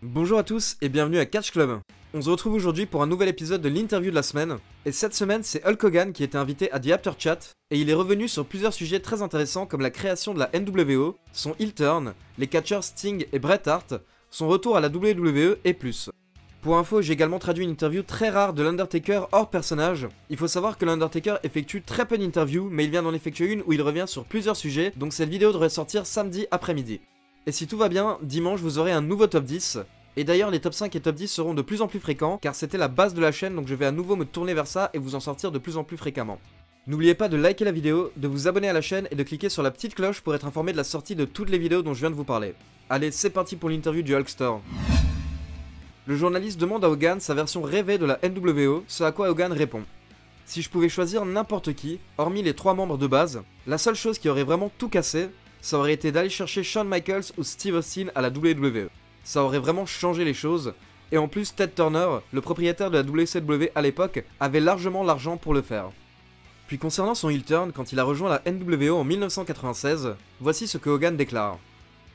Bonjour à tous et bienvenue à Catch Club. On se retrouve aujourd'hui pour un nouvel épisode de l'interview de la semaine. Et cette semaine, c'est Hulk Hogan qui était invité à The After Chat. Et il est revenu sur plusieurs sujets très intéressants comme la création de la NWO, son heel turn, les catcheurs Sting et Bret Hart, son retour à la WWE et plus. Pour info, j'ai également traduit une interview très rare de l'Undertaker hors personnage. Il faut savoir que l'Undertaker effectue très peu d'interviews, mais il vient d'en effectuer une où il revient sur plusieurs sujets, donc cette vidéo devrait sortir samedi après-midi. Et si tout va bien, dimanche vous aurez un nouveau top 10. Et d'ailleurs les top 5 et top 10 seront de plus en plus fréquents, car c'était la base de la chaîne, donc je vais à nouveau me tourner vers ça et vous en sortir de plus en plus fréquemment. N'oubliez pas de liker la vidéo, de vous abonner à la chaîne et de cliquer sur la petite cloche pour être informé de la sortie de toutes les vidéos dont je viens de vous parler. Allez, c'est parti pour l'interview du Hulkster. Le journaliste demande à Hogan sa version rêvée de la NWO, ce à quoi Hogan répond. Si je pouvais choisir n'importe qui, hormis les 3 membres de base, la seule chose qui aurait vraiment tout cassé, ça aurait été d'aller chercher Shawn Michaels ou Steve Austin à la WWE. Ça aurait vraiment changé les choses, et en plus Ted Turner, le propriétaire de la WCW à l'époque, avait largement l'argent pour le faire. Puis concernant son heel turn quand il a rejoint la NWO en 1996, voici ce que Hogan déclare.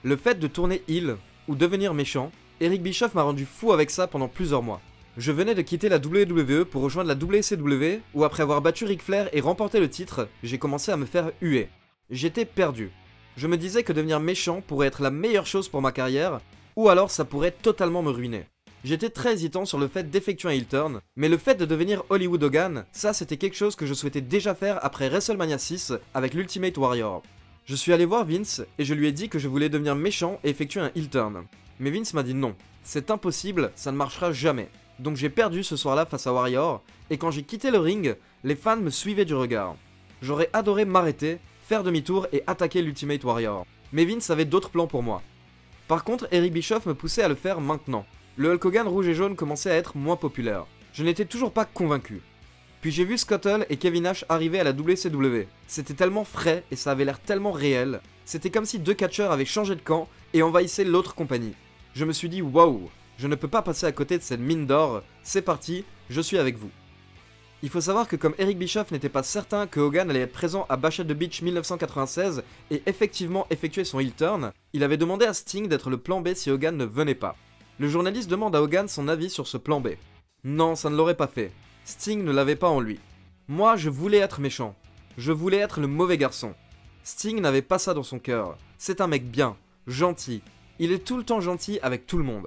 Le fait de tourner heel, ou devenir méchant, Eric Bischoff m'a rendu fou avec ça pendant plusieurs mois. Je venais de quitter la WWE pour rejoindre la WCW, où après avoir battu Ric Flair et remporté le titre, j'ai commencé à me faire huer. J'étais perdu. Je me disais que devenir méchant pourrait être la meilleure chose pour ma carrière, ou alors ça pourrait totalement me ruiner. J'étais très hésitant sur le fait d'effectuer un heel turn, mais le fait de devenir Hollywood Hogan, ça c'était quelque chose que je souhaitais déjà faire après WrestleMania 6 avec l'Ultimate Warrior. Je suis allé voir Vince et je lui ai dit que je voulais devenir méchant et effectuer un heel turn. Mais Vince m'a dit non, c'est impossible, ça ne marchera jamais. Donc j'ai perdu ce soir-là face à Warrior, et quand j'ai quitté le ring, les fans me suivaient du regard. J'aurais adoré m'arrêter, faire demi-tour et attaquer l'Ultimate Warrior. Mais Vince avait d'autres plans pour moi. Par contre, Eric Bischoff me poussait à le faire maintenant. Le Hulk Hogan rouge et jaune commençait à être moins populaire. Je n'étais toujours pas convaincu. Puis j'ai vu Scott Hall et Kevin Nash arriver à la WCW. C'était tellement frais et ça avait l'air tellement réel. C'était comme si deux catcheurs avaient changé de camp et envahissaient l'autre compagnie. Je me suis dit waouh, je ne peux pas passer à côté de cette mine d'or, c'est parti, je suis avec vous. Il faut savoir que comme Eric Bischoff n'était pas certain que Hogan allait être présent à Bash at the Beach 1996 et effectivement effectuer son heel turn, il avait demandé à Sting d'être le plan B si Hogan ne venait pas. Le journaliste demande à Hogan son avis sur ce plan B. Non, ça ne l'aurait pas fait. Sting ne l'avait pas en lui. Moi, je voulais être méchant. Je voulais être le mauvais garçon. Sting n'avait pas ça dans son cœur. C'est un mec bien, gentil. Il est tout le temps gentil avec tout le monde.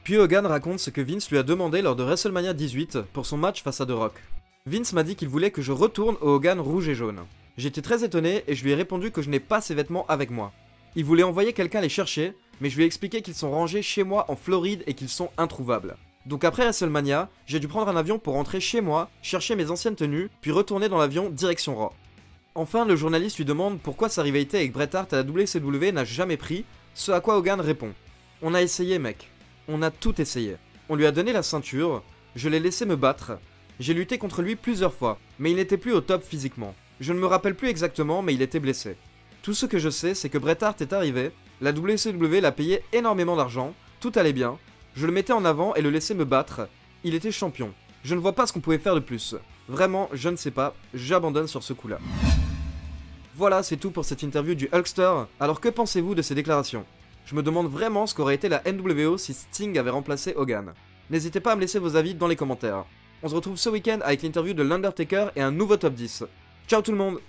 Puis Hogan raconte ce que Vince lui a demandé lors de WrestleMania 18 pour son match face à The Rock. Vince m'a dit qu'il voulait que je retourne au Hogan rouge et jaune. J'étais très étonné et je lui ai répondu que je n'ai pas ces vêtements avec moi. Il voulait envoyer quelqu'un les chercher, mais je lui ai expliqué qu'ils sont rangés chez moi en Floride et qu'ils sont introuvables. Donc après WrestleMania, j'ai dû prendre un avion pour rentrer chez moi, chercher mes anciennes tenues, puis retourner dans l'avion direction Raw. Enfin, le journaliste lui demande pourquoi sa rivalité avec Bret Hart à la WCW n'a jamais pris, ce à quoi Hogan répond. On a essayé mec, on a tout essayé. On lui a donné la ceinture, je l'ai laissé me battre. J'ai lutté contre lui plusieurs fois, mais il n'était plus au top physiquement. Je ne me rappelle plus exactement, mais il était blessé. Tout ce que je sais, c'est que Bret Hart est arrivé, la WCW l'a payé énormément d'argent, tout allait bien, je le mettais en avant et le laissais me battre, il était champion. Je ne vois pas ce qu'on pouvait faire de plus. Vraiment, je ne sais pas, j'abandonne sur ce coup-là. Voilà, c'est tout pour cette interview du Hulkster, alors que pensez-vous de ces déclarations? Je me demande vraiment ce qu'aurait été la NWO si Sting avait remplacé Hogan. N'hésitez pas à me laisser vos avis dans les commentaires. On se retrouve ce week-end avec l'interview de l'Undertaker et un nouveau top 10. Ciao tout le monde!